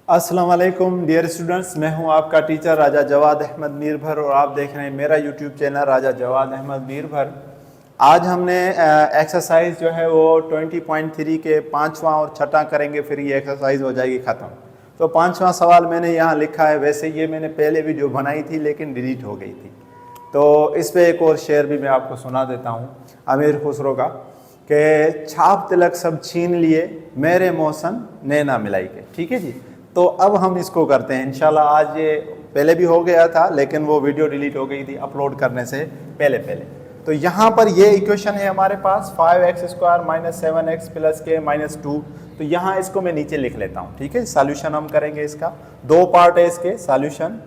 अस्सलाम वालेकुम dear students, मैं हूं आपका टीचर राजा जवाद अहमद मीरभर और आप देख रहे हैं मेरा यूट्यूब चैनल राजा जवाद अहमद मीरभर। आज हमने एक्सरसाइज जो है वो 20.3 के पाँचवा और छठा करेंगे, फिर ये एक्सरसाइज हो जाएगी ख़त्म। तो पाँचवा सवाल मैंने यहाँ लिखा है, वैसे ये मैंने पहले वीडियो बनाई थी लेकिन डिलीट हो गई थी, तो इस पर एक और शेर भी मैं आपको सुना देता हूँ अमीर खुसरो का कि छाप तिलक सब छीन लिए मेरे मौसन नैना मिलाई के। ठीक है जी, तो अब हम इसको करते हैं इंशाल्लाह। आज ये पहले भी हो गया था लेकिन वो वीडियो डिलीट हो गई थी अपलोड करने से पहले। तो यहाँ पर ये इक्वेशन है हमारे पास 5x² - 7x + k - 2। तो यहाँ इसको मैं नीचे लिख लेता हूँ। ठीक है, सॉल्यूशन हम करेंगे। इसका दो पार्ट है इसके। Solution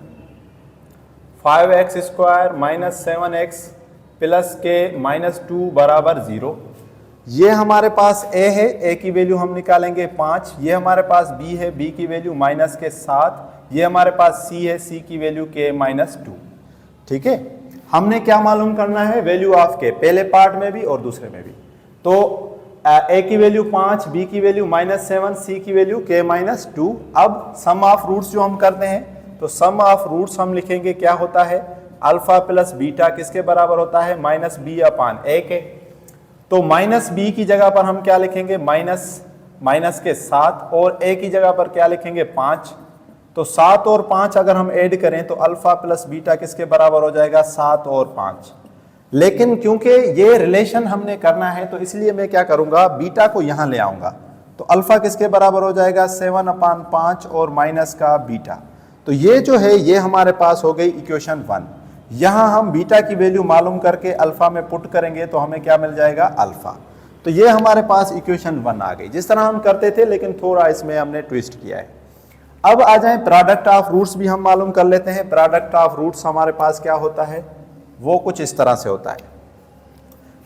5x² - 7x + k - 2 = 0। ये हमारे पास a है, a की वैल्यू हम निकालेंगे 5। ये हमारे पास b है, b की वैल्यू -7। ये हमारे पास c है, c की वैल्यू k - 2। ठीक है, हमने क्या मालूम करना है? वैल्यू ऑफ k, पहले पार्ट में भी और दूसरे में भी। तो a की वैल्यू 5, b की वैल्यू -7, c की वैल्यू k - 2। अब सम ऑफ रूट्स जो हम करते हैं, तो सम ऑफ रूट्स हम लिखेंगे क्या होता है? अल्फा प्लस बीटा किसके बराबर होता है? -b/a के। तो -b की जगह पर हम क्या लिखेंगे? माइनस के 7, और a की जगह पर क्या लिखेंगे? 5। तो 7 और 5 अगर हम ऐड करें तो अल्फा प्लस बीटा किसके बराबर हो जाएगा? 7 और 5। लेकिन क्योंकि ये रिलेशन हमने करना है तो इसलिए मैं क्या करूंगा? बीटा को यहां ले आऊंगा। तो अल्फा किसके बराबर हो जाएगा? 7/5 और माइनस का बीटा। तो ये जो है ये हमारे पास हो गई इक्वेशन 1। यहां हम बीटा की वैल्यू मालूम करके अल्फा में पुट करेंगे तो हमें क्या मिल जाएगा? अल्फा। तो ये हमारे पास इक्वेशन 1 आ गई, जिस तरह हम करते थे लेकिन थोड़ा इसमें हमने ट्विस्ट किया है। अब आ जाए प्रोडक्ट ऑफ रूट्स भी हम मालूम कर लेते हैं। प्रोडक्ट ऑफ रूट्स हमारे पास क्या होता है? वो कुछ इस तरह से होता है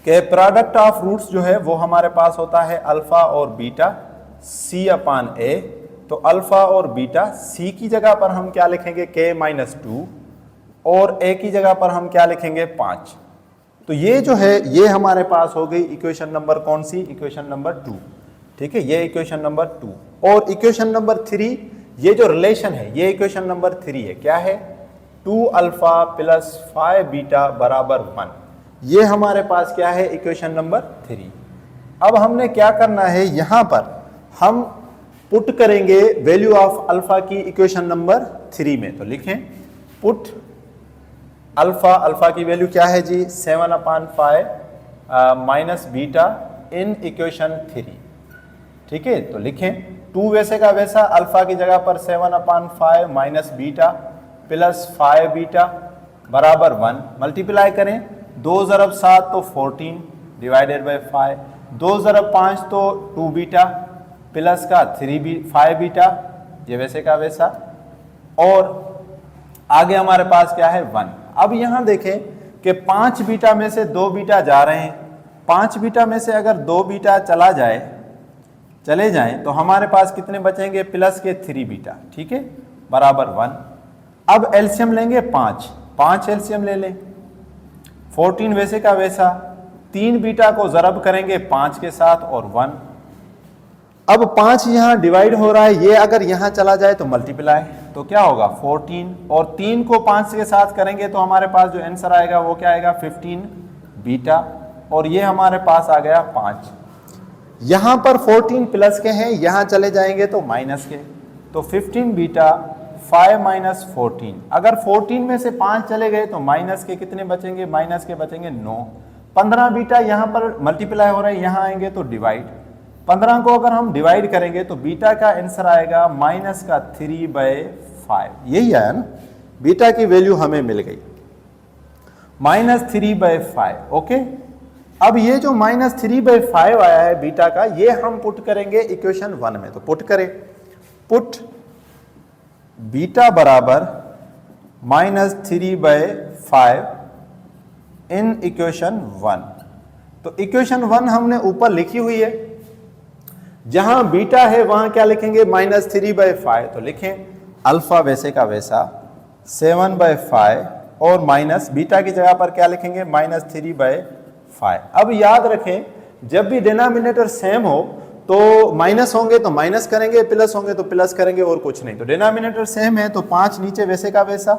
कि प्रोडक्ट ऑफ रूट्स जो है वो हमारे पास होता है अल्फा और बीटा c/a। तो अल्फा और बीटा, c की जगह पर हम क्या लिखेंगे? k - 2, और a की जगह पर हम क्या लिखेंगे? 5। तो ये जो है ये हमारे पास हो गई इक्वेशन नंबर कौन सी? Equation number 2। ठीक है, ये इक्वेशन नंबर 2। और इक्वेशन नंबर 3, ये जो रिलेशन है ये इक्वेशन नंबर 3 है। क्या है? 2α + 5β = 1। ये हमारे पास क्या है? Equation number 3। अब हमने क्या करना है? यहां पर हम पुट करेंगे वैल्यू ऑफ अल्फा की इक्वेशन नंबर 3 में। तो लिखें पुट अल्फा की वैल्यू क्या है जी? 7/5 - बीटा इन इक्वेशन 3। ठीक है, तो लिखें 2 वैसे का वैसा, अल्फा की जगह पर 7/5 - बीटा + 5β = 1। मल्टीप्लाई करें, 2 × 7 तो 14 / 5, 2 × 5 तो 2β प्लस का 5β, ये वैसे का वैसा, और आगे हमारे पास क्या है? 1। अब यहां देखें कि 5β में से 2β जा रहे हैं। 5β में से अगर 2β चले जाएं तो हमारे पास कितने बचेंगे? प्लस के 3β। ठीक है, बराबर 1। अब एलसीएम लेंगे 5 एलसीएम ले लें। 14 वैसे का वैसा, 3β को ज़रब करेंगे 5 के साथ और 1। अब 5 यहाँ डिवाइड हो रहा है, ये अगर यहाँ चला जाए तो मल्टीप्लाई, तो क्या होगा? 14, और 3 को 5 के साथ करेंगे तो हमारे पास जो आंसर आएगा वो क्या आएगा? 15β, और ये हमारे पास आ गया 5। यहाँ पर 14 प्लस के हैं, यहाँ चले जाएंगे तो माइनस के, तो 15β 5 - 14। अगर 14 में से 5 चले गए तो माइनस के कितने बचेंगे? माइनस के बचेंगे 9। 15β यहाँ पर मल्टीप्लाई हो रहा है, यहाँ आएंगे तो डिवाइड। 15 को अगर हम डिवाइड करेंगे तो बीटा का आंसर आएगा -3/5। यही आया ना, बीटा की वैल्यू हमें मिल गई -3/5। ओके, अब ये जो -3/5 आया है बीटा का, ये हम पुट करेंगे इक्वेशन 1 में। तो पुट करें, पुट बीटा बराबर -3/5 इन इक्वेशन 1। तो इक्वेशन 1 हमने ऊपर लिखी हुई है, जहां बीटा है वहां क्या लिखेंगे? -3/5। तो लिखें अल्फा वैसे का वैसा 7/5 और माइनस बीटा की जगह पर क्या लिखेंगे? -3/5। अब याद रखें जब भी डिनोमिनेटर सेम हो तो माइनस होंगे तो माइनस करेंगे, प्लस होंगे तो प्लस करेंगे, और कुछ नहीं। तो डिनोमिनेटर सेम है तो 5 नीचे वैसे का वैसा,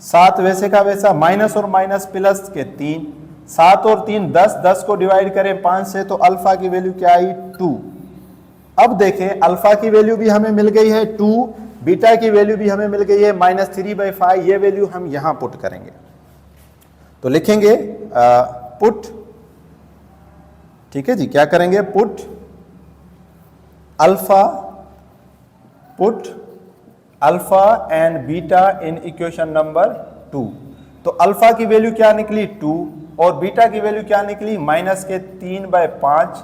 7 वैसे का वैसा, माइनस और माइनस प्लस के 3, 7 और 3 10, 10 को डिवाइड करें 5 से तो अल्फा की वैल्यू क्या आई 2। अब देखें अल्फा की वैल्यू भी हमें मिल गई है 2, बीटा की वैल्यू भी हमें मिल गई है -3/5। ये वैल्यू हम यहां पुट करेंगे, तो लिखेंगे पुट, ठीक है जी, क्या करेंगे put alpha and beta in equation number 2। तो अल्फा की वैल्यू क्या निकली 2 और बीटा की वैल्यू क्या निकली -3/5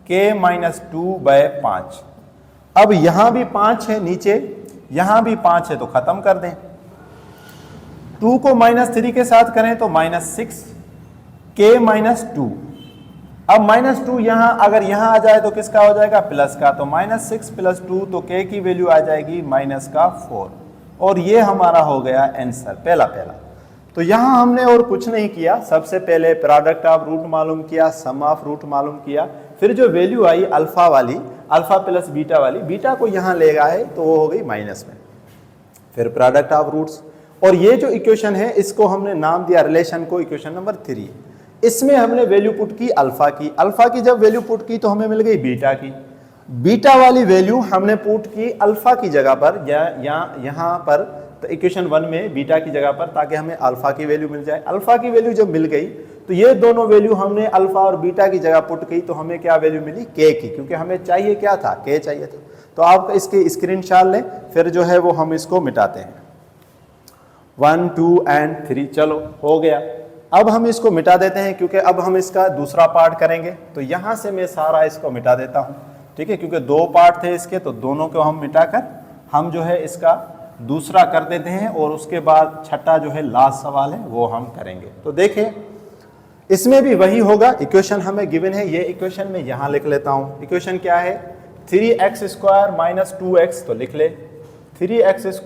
के -2/5। अब यहां भी 5 है नीचे, यहां भी 5 है तो खत्म कर दें। 2 को -3 के साथ करें तो -6 के -2। अब -2 यहां अगर यहां आ जाए तो किसका हो जाएगा प्लस का, तो -6 + 2 तो k की वैल्यू आ जाएगी -4। और ये हमारा हो गया आंसर पहला। तो यहां हमने और कुछ नहीं किया, सबसे पहले प्रोडक्ट ऑफ रूट मालूम किया, सम ऑफ रूट मालूम किया, फिर जो वैल्यू आई अल्फा वाली, अल्फा प्लस बीटा वाली, बीटा को यहां ले गए तो वो हो गई माइनस में, फिर प्रोडक्ट ऑफ रूट्स। और ये जो इक्वेशन है इसको हमने नाम दिया रिलेशन को इक्वेशन नंबर 3। इसमें हमने वैल्यू पुट की अल्फा की, अल्फा की जब वैल्यू पुट की तो हमें मिल गई बीटा की, बीटा वाली वैल्यू हमने पुट की अल्फा की जगह पर या यहाँ पर, तो इक्वेशन 1 में बीटा की जगह पर, ताकि हमें अल्फा की वैल्यू मिल जाए। अल्फा की वैल्यू जब मिल गई तो ये दोनों वैल्यू हमने अल्फा और बीटा की जगह पुट की, तो हमें क्या वैल्यू मिली के की, क्योंकि हमें चाहिए क्या था के चाहिए था। तो आप इसके स्क्रीनशॉट लें, फिर जो है वो हम इसको मिटाते हैं 1 2 एंड 3। चलो हो गया, अब हम इसको मिटा देते हैं क्योंकि अब हम इसका दूसरा पार्ट करेंगे। तो यहां से मैं सारा इसको मिटा देता हूं, ठीक है, क्योंकि 2 पार्ट थे इसके, तो दोनों को हम मिटाकर हम जो है इसका दूसरा कर देते हैं, और उसके बाद छठा जो है लास्ट सवाल है वो हम करेंगे। तो देखें इसमें भी वही होगा, इक्वेशन हमें गिवन है, ये इक्वेशन मैं यहां लिख लेता हूं। इक्वेशन क्या है 3x² - 2x, तो लिख ले 3x²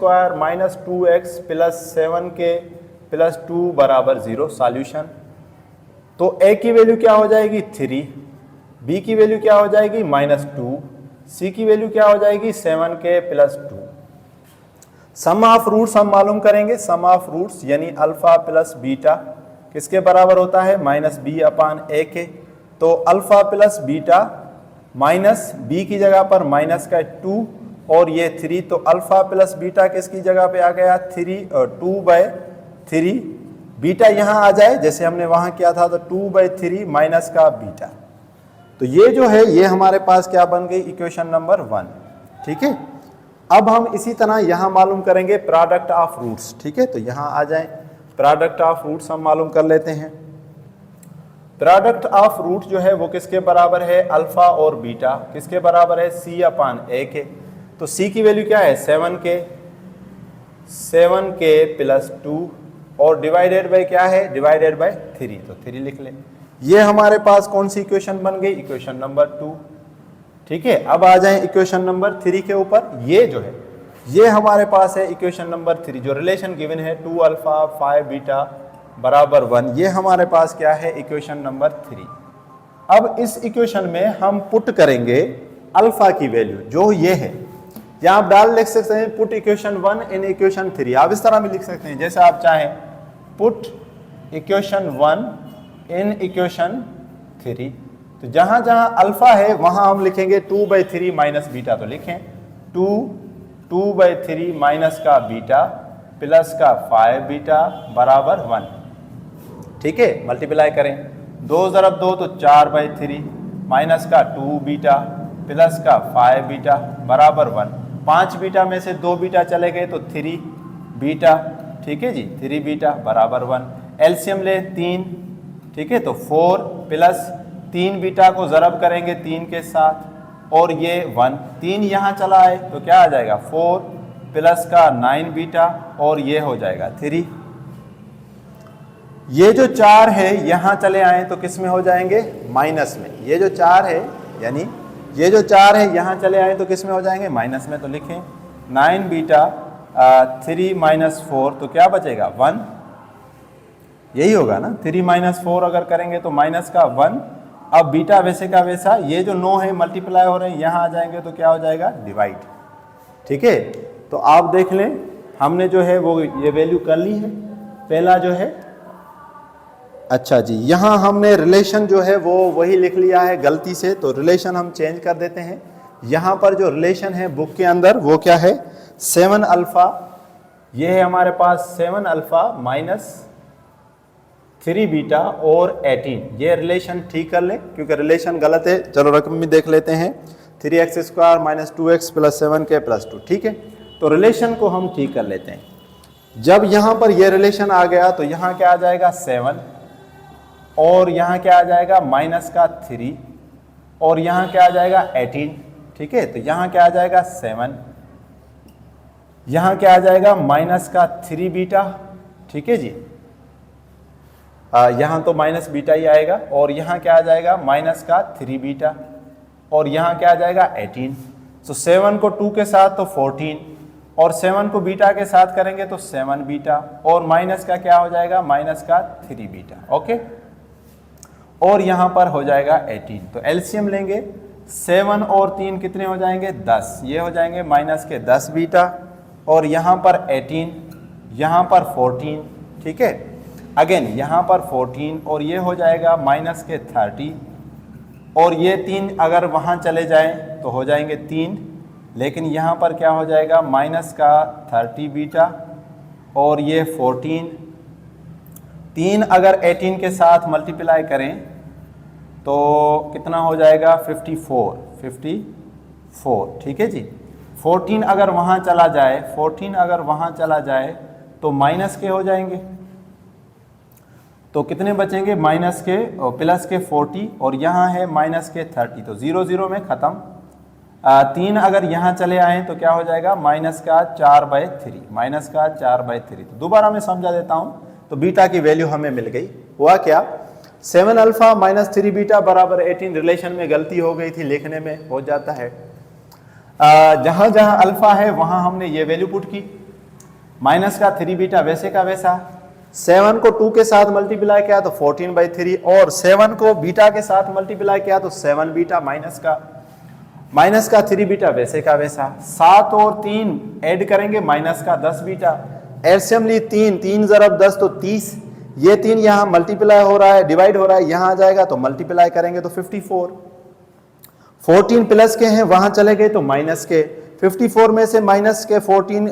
- 2x + 7k + 2 = 0। सॉल्यूशन, तो a की वैल्यू क्या हो जाएगी 3, b की वैल्यू क्या हो जाएगी -2, c की वैल्यू क्या हो जाएगी 7k + 2। सम ऑफ रूट्स हम मालूम करेंगे, सम ऑफ रूट्स यानी अल्फा प्लस बीटा किसके बराबर होता है -b/a। तो alpha plus beta minus b की जगह पर माइनस का 2 और ये 3, तो अल्फा प्लस बीटा किसकी जगह पे आ गया 3 और 2/3। बीटा यहां आ जाए जैसे हमने वहां किया था, तो 2/3 माइनस का बीटा। तो ये जो है ये हमारे पास क्या बन गई इक्वेशन नंबर 1, ठीक है। अब हम इसी तरह यहां मालूम करेंगे प्रोडक्ट ऑफ रूट्स, ठीक है। तो यहां आ जाएं, प्रोडक्ट ऑफ रूट्स हम मालूम कर लेते हैं। प्रोडक्ट ऑफ रूट जो है वो किसके बराबर है अल्फा और बीटा, किसके बराबर है c/a के। तो c की वैल्यू क्या है 7k + 2 और डिवाइडेड बाय क्या है डिवाइडेड बाय 3, तो 3 लिख ले। ये हमारे पास कौन सी इक्वेशन बन गई इक्वेशन नंबर 2, ठीक है। अब आ जाएं इक्वेशन नंबर 3 के ऊपर। ये जो है ये हमारे पास है इक्वेशन नंबर 3, जो रिलेशन गिवन है 2α 5β = 1, ये हमारे पास क्या है इक्वेशन नंबर 3। अब इस इक्वेशन में हम पुट करेंगे अल्फा की वैल्यू जो ये है, या आप डाल लिख सकते हैं पुट इक्वेशन 1 इन इक्वेशन 3, आप इस तरह भी लिख सकते हैं जैसे आप चाहें, पुट इक्वेशन 1 इन इक्वेशन 3। तो जहां जहां अल्फा है वहां हम लिखेंगे 2/3 माइनस बीटा, तो लिखें 2/3 माइनस का बीटा प्लस का 5β = 1, ठीक है। मल्टीप्लाई करें 2 × 2 तो 4/3 माइनस का 2β प्लस का 5β = 1। 5β में से 2β चले गए तो 3β, ठीक है जी, 3β = 1। एलसीएम ले 3, ठीक है, तो 4 प्लस 3β को ज़रब करेंगे 3 के साथ और ये 1, 3 यहाँ चला आए तो क्या आ जाएगा 4 प्लस का 9β और ये हो जाएगा 3। ये जो 4 है यहाँ चले आए तो किस में हो जाएंगे माइनस में। ये जो 4 है यानी ये जो 4 है यहाँ चले आए तो किस में हो जाएंगे माइनस में। तो लिखें 9β 3 - 4 तो क्या बचेगा 1, यही होगा ना। 3 - 4 अगर करेंगे तो माइनस का 1 अब बीटा वैसे का वैसा, ये जो 9 है मल्टीप्लाई हो रहे हैं, यहाँ आ जाएंगे तो क्या हो जाएगा, डिवाइड। ठीक है, तो आप देख लें, हमने जो है वो ये वैल्यू कर ली है, पहला जो है। अच्छा जी, यहाँ हमने रिलेशन जो है वो वही लिख लिया है गलती से, तो रिलेशन हम चेंज कर देते हैं। यहाँ पर जो रिलेशन है बुक के अंदर वो क्या है, 7 अल्फा, ये है हमारे पास 7 अल्फा माइनस 3 बीटा और 18। ये रिलेशन ठीक कर लें क्योंकि रिलेशन गलत है। चलो रकम भी देख लेते हैं, 3x square minus 2x plus 7k plus 2। ठीक है, तो रिलेशन को हम ठीक कर लेते हैं। जब यहाँ पर ये रिलेशन आ गया तो यहाँ क्या आ जाएगा 7, और यहाँ क्या आ जाएगा माइनस का 3, और यहाँ क्या आ जाएगा 18। ठीक है, तो यहाँ क्या आ जाएगा 7, यहाँ क्या आ जाएगा माइनस का 3 बीटा। ठीक है जी, यहाँ तो माइनस बीटा ही आएगा, और यहाँ क्या आ जाएगा माइनस का 3 बीटा, और यहाँ क्या आ जाएगा 18। तो 7 को 2 के साथ तो 14, और 7 को बीटा के साथ करेंगे तो 7 बीटा, और माइनस का क्या हो जाएगा माइनस का 3 बीटा। ओके, और यहाँ पर हो जाएगा 18। तो एलसीएम लेंगे, 7 और 3 कितने हो जाएंगे 10, ये हो जाएंगे माइनस के 10 बीटा, और यहाँ पर 18, यहाँ पर 14। ठीक है, अगेन यहाँ पर 14, और ये हो जाएगा माइनस के 30, और ये 3 अगर वहाँ चले जाएं तो हो जाएंगे 3, लेकिन यहाँ पर क्या हो जाएगा माइनस का 30 बीटा, और ये 14। 3 अगर 18 के साथ मल्टीप्लाई करें तो कितना हो जाएगा 54। ठीक है जी, 14 अगर वहाँ चला जाए, 14 अगर वहाँ चला जाए तो माइनस के हो जाएंगे, तो कितने बचेंगे माइनस के प्लस के 40, और यहाँ है माइनस के 30, तो 0 0 में ख़त्म। 3 अगर यहाँ चले आए तो क्या हो जाएगा माइनस का 4/3, माइनस का 4/3। तो दोबारा मैं समझा देता हूँ, तो बीटा की वैल्यू हमें मिल गई। हुआ क्या, 7 अल्फा माइनस 3 बीटा बराबर 18। रिलेशन में गलती हो गई थी, लिखने में हो जाता है। जहाँ जहाँ अल्फा है वहाँ हमने ये वैल्यू पुट की, माइनस का 3 बीटा वैसे का वैसा, 7 को 2 के साथ मल्टीप्लाई किया तो 14/3, और 7 को बीटा के साथ मल्टीप्लाई किया तो 7 बीटा माइनस का 3 बीटा वैसे का वैसा। 7 और 3 ऐड करेंगे माइनस का 10 बीटा। एलसीएम ली 3 ज़रब 10 तो 30, ये 3 यहाँ मल्टीप्लाई हो रहा है, डिवाइड हो रहा है, यहाँ आ जाएगा तो मल्टीप्लाई करेंगे तो 54। 14 प्लस के हैं, वहाँ चले गए तो माइनस के, 54 में से माइनस के 14,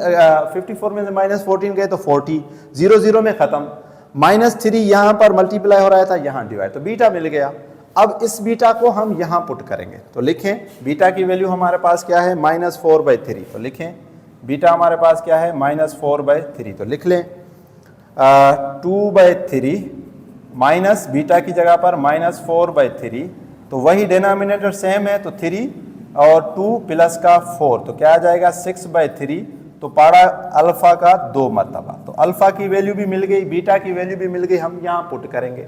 54 में से माइनस 14 गए तो 40, 0 0 में खत्म। -3 यहाँ पर मल्टीप्लाई हो रहा था, यहाँ डिवाइड, तो बीटा मिल गया। अब इस बीटा को हम यहाँ पुट करेंगे, तो लिखें बीटा की वैल्यू हमारे पास क्या है -4/3, तो लिखें बीटा हमारे पास क्या है -4/3, तो लिख लें 2/3 माइनस बीटा की जगह पर -4/3, तो वही डिनोमिनेटर सेम है, तो 3 और 2 प्लस का 4, तो क्या आ जाएगा 6/3, तो पारा अल्फा का 2 मरतबा। तो अल्फा की वैल्यू भी मिल गई, बीटा की वैल्यू भी मिल गई, हम यहाँ पुट करेंगे।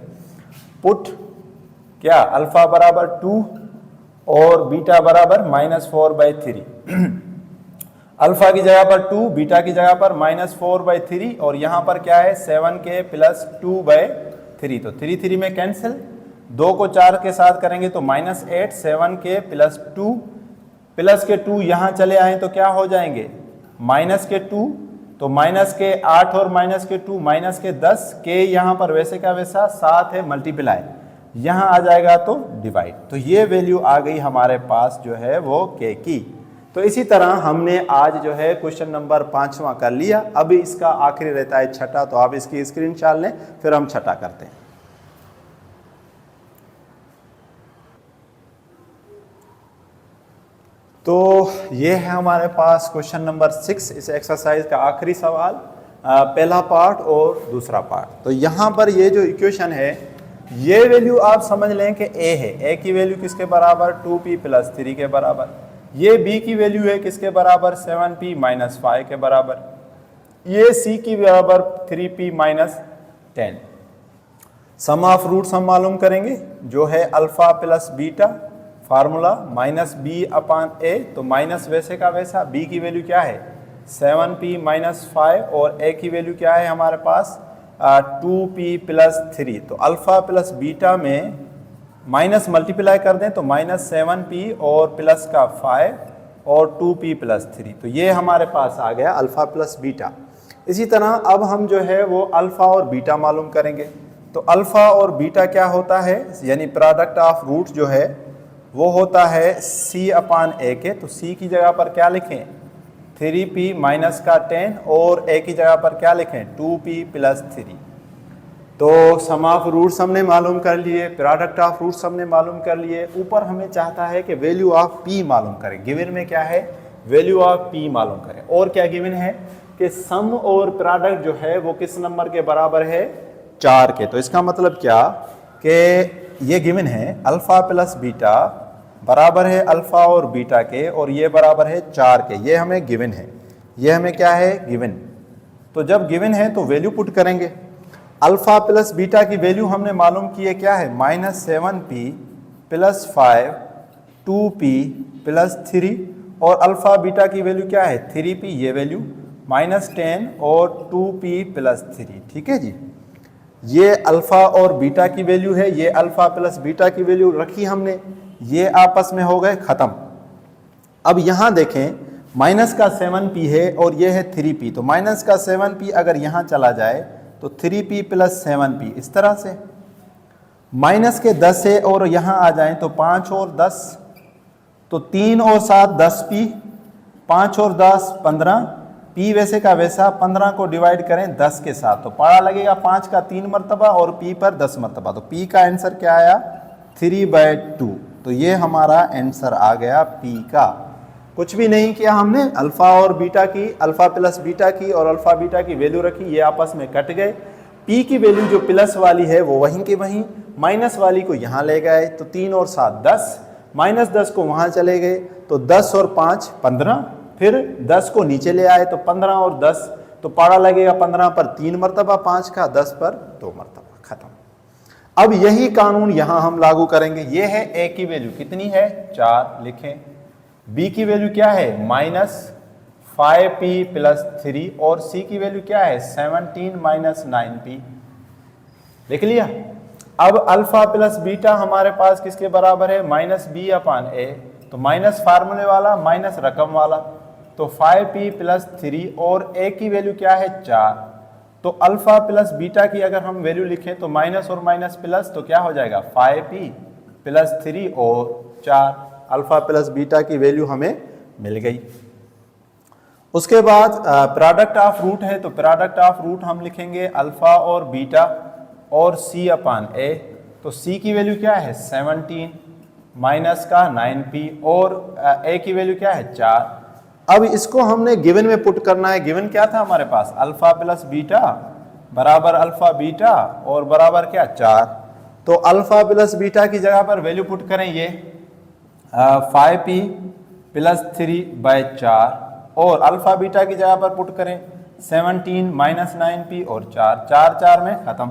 पुट क्या, अल्फा बराबर 2 और बीटा बराबर -4/3। अल्फा की जगह पर 2, बीटा की जगह पर -4/3, और यहाँ पर क्या है 7k प्लस 2/3, तो 3 में कैंसिल, 2 को 4 के साथ करेंगे तो -8, 7k प्लस 2, प्लस के 2 यहाँ चले आए तो क्या हो जाएंगे माइनस के 2, तो माइनस के 8 और माइनस के 2 माइनस के 10, के यहाँ पर वैसे का वैसा 7 है मल्टीप्लाई, यहाँ आ जाएगा तो डिवाइड। तो ये वैल्यू आ गई हमारे पास जो है वो के की। तो इसी तरह हमने आज जो है क्वेश्चन नंबर 5वां कर लिया। अभी इसका आखिरी रहता है छठा, तो आप इसकी स्क्रीनशॉट लें, फिर हम छठा करते हैं। तो ये है हमारे पास क्वेश्चन नंबर 6, इस एक्सरसाइज का आखिरी सवाल, पहला पार्ट और दूसरा पार्ट। तो यहाँ पर ये जो इक्वेशन है, ये वैल्यू आप समझ लें कि a है, a की वैल्यू किसके बराबर 2p प्लस 3 के बराबर, ये b की वैल्यू है किसके बराबर 7p माइनस 5 के बराबर, ये c की बराबर 3p minus 10। Some of roots हम मालूम करेंगे, जो है alpha plus beta, formula -b/a, तो माइनस वैसे का वैसा, b की वैल्यू क्या है 7p माइनस 5, और a की वैल्यू क्या है हमारे पास 2p प्लस 3। तो अल्फा प्लस बीटा में माइनस मल्टीप्लाई कर दें तो -7p और प्लस का 5 और 2p + 3, तो ये हमारे पास आ गया अल्फ़ा प्लस बीटा। इसी तरह अब हम जो है वो अल्फ़ा और बीटा मालूम करेंगे। तो अल्फ़ा और बीटा क्या होता है, यानी प्रोडक्ट ऑफ रूट जो है वो होता है c/a के। तो c की जगह पर क्या लिखें 3p माइनस का 10 और a की जगह पर क्या लिखें 2p + 3। तो सम ऑफ रूट्स हमने मालूम कर लिए, प्रोडक्ट ऑफ रूट्स हमने मालूम कर लिए। ऊपर हमें चाहता है कि वैल्यू ऑफ p मालूम करें। गिवन में क्या है, वैल्यू ऑफ p मालूम करें। और क्या गिवन है कि सम और प्रोडक्ट जो है वो किस नंबर के बराबर है 4 के। तो इसका मतलब क्या कि ये गिवन है अल्फ़ा प्लस बीटा बराबर है अल्फ़ा और बीटा के, और ये बराबर है 4 के। ये हमें गिवन है, ये हमें क्या है गिवन। तो जब गिवन है तो वैल्यू पुट करेंगे। अल्फ़ा प्लस बीटा की वैल्यू हमने मालूम की है क्या है -7p + 5 2p + 3, और अल्फ़ा बीटा की वैल्यू क्या है 3p, ये वैल्यू -10 और 2p + 3। ठीक है जी, ये अल्फ़ा और बीटा की वैल्यू है, ये अल्फ़ा प्लस बीटा की वैल्यू रखी हमने, ये आपस में हो गए ख़त्म। अब यहाँ देखें माइनस का 7p है और ये है 3p, तो माइनस का 7p अगर यहाँ चला जाए तो 3p + 7p, इस तरह से माइनस के 10 है और यहाँ आ जाएं तो 5 और 10, तो 3 और 7 10p, 5 और 10 15, p वैसे का वैसा 15 को डिवाइड करें 10 के साथ तो पारा लगेगा 5 का 3 मरतबा और p पर 10 मरतबा। तो p का आंसर क्या आया 3/2। तो ये हमारा आंसर आ गया p का। कुछ भी नहीं किया हमने, अल्फ़ा और बीटा की, अल्फ़ा प्लस बीटा की और अल्फ़ा बीटा की वैल्यू रखी, ये आपस में कट गए। p की वैल्यू जो प्लस वाली है वो वहीं की वहीं, माइनस वाली को यहाँ ले गए तो 3 और 7 10, -10 को वहाँ चले गए तो 10 और 5 15, फिर 10 को नीचे ले आए तो 15 और 10, तो पारा लगेगा 15 पर 3 मरतबा 5 का, 10 पर 2 मरतबा, खत्म। अब यही कानून यहां हम लागू करेंगे। ये है a की वैल्यू कितनी है 4 लिखें, b की वैल्यू क्या है -5p + 3 और c की वैल्यू क्या है 17 - 9p, लिख लिया। अब अल्फ़ा प्लस बीटा हमारे पास किसके बराबर है -b/a, तो माइनस फार्मूले वाला माइनस रकम वाला, तो 5p + 3 और a की वैल्यू क्या है 4। तो अल्फ़ा प्लस बीटा की अगर हम वैल्यू लिखें तो माइनस और माइनस प्लस, तो क्या हो जाएगा 5p + 3 और 4। अल्फ़ा प्लस बीटा की वैल्यू हमें मिल गई। उसके बाद प्रोडक्ट ऑफ रूट है, तो प्रोडक्ट ऑफ रूट हम लिखेंगे अल्फ़ा और बीटा और c/a, तो c की वैल्यू क्या है 17 माइनस का 9p और a की वैल्यू क्या है 4। अब इसको हमने गिवन में पुट करना है। गिवन क्या था हमारे पास अल्फ़ा प्लस बीटा बराबर अल्फ़ा बीटा और बराबर क्या 4। तो अल्फ़ा प्लस बीटा की जगह पर वैल्यू पुट करें, ये 5p + 3/4 और अल्फ़ा बीटा की जगह पर पुट करें 17 - 9p और 4, 4 4 में ख़त्म।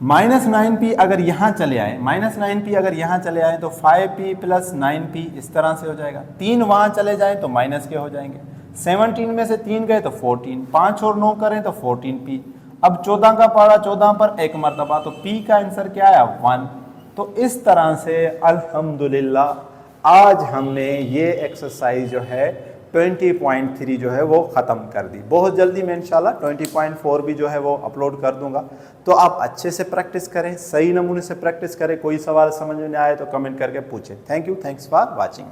-9p अगर यहाँ चले आए, -9p अगर यहाँ चले आए तो 5p + 9p इस तरह से हो जाएगा। 3 वहाँ चले जाए तो माइनस के हो जाएंगे। 17 में से 3 गए तो 14, 5 और 9 करें तो 14p। अब 14 का पारा 14 पर 1 मरतबा, तो p का आंसर क्या आया 1। तो इस तरह से अल्हम्दुलिल्लाह आज हमने ये एक्सरसाइज जो है 20.3 जो है वो ख़त्म कर दी। बहुत जल्दी मैं इंशाल्लाह 20.4 भी जो है वो अपलोड कर दूंगा। तो आप अच्छे से प्रैक्टिस करें, सही नमूने से प्रैक्टिस करें। कोई सवाल समझ में नहीं आए तो कमेंट करके पूछें। Thank you, thanks for watching.